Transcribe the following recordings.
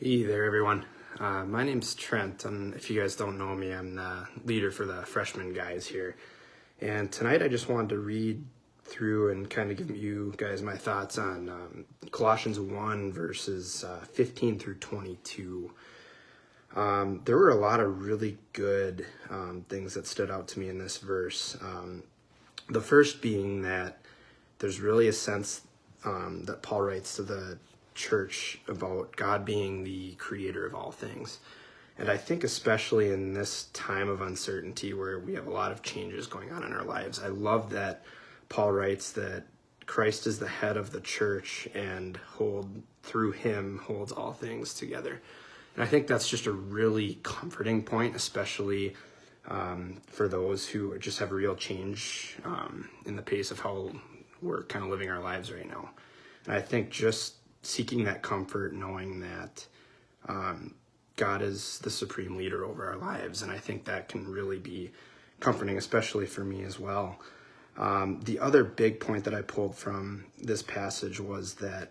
Hey there, everyone. My name's Trent, and if you guys don't know me, I'm the leader for the freshman guys here. And tonight I just wanted to read through and kind of give you guys my thoughts on Colossians 1, verses 15 through 22. There were a lot of really good things that stood out to me in this verse. The first being that there's really a sense that Paul writes to the church about God being the creator of all things. And I think especially in this time of uncertainty where we have a lot of changes going on in our lives, I love that Paul writes that Christ is the head of the church and through him holds all things together. And I think that's just a really comforting point, especially for those who just have a real change in the pace of how we're kind of living our lives right now. And I think just seeking that comfort, knowing that God is the supreme leader over our lives. And I think that can really be comforting, especially for me as well. The other big point that I pulled from this passage was that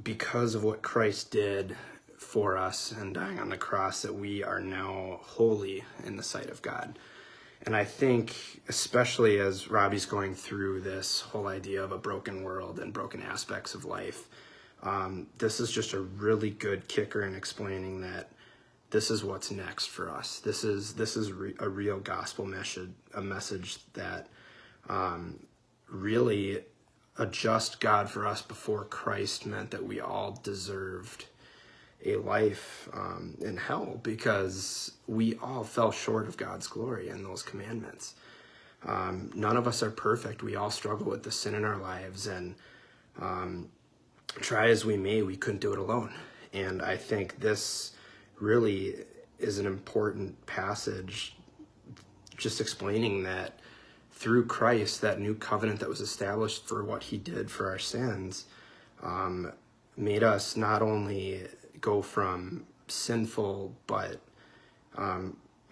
because of what Christ did for us and dying on the cross, that we are now holy in the sight of God. And I think, especially as Robbie's going through this whole idea of a broken world and broken aspects of life, this is just a really good kicker in explaining that this is what's next for us. This is a real gospel message, a message that really a just God for us before Christ meant that we all deserved a life in hell because we all fell short of God's glory in those commandments. None of us are perfect. We all struggle with the sin in our lives, and try as we may, we couldn't do it alone. And I think this really is an important passage just explaining that through Christ, that new covenant that was established for what he did for our sins made us not only go from sinful, but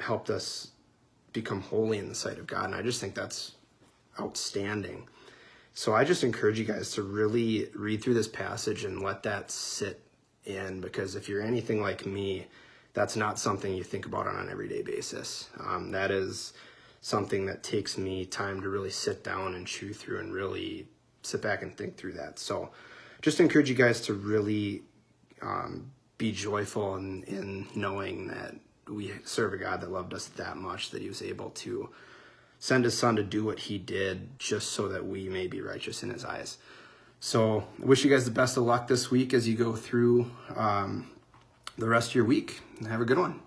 helped us become holy in the sight of God. And I just think that's outstanding. So I just encourage you guys to really read through this passage and let that sit in, because if you're anything like me, that's not something you think about on an everyday basis. That is something that takes me time to really sit down and chew through and really sit back and think through that. So just encourage you guys to really be joyful in knowing that we serve a God that loved us that much that he was able to send his son to do what he did just so that we may be righteous in his eyes. So I wish you guys the best of luck this week as you go through the rest of your week. Have a good one.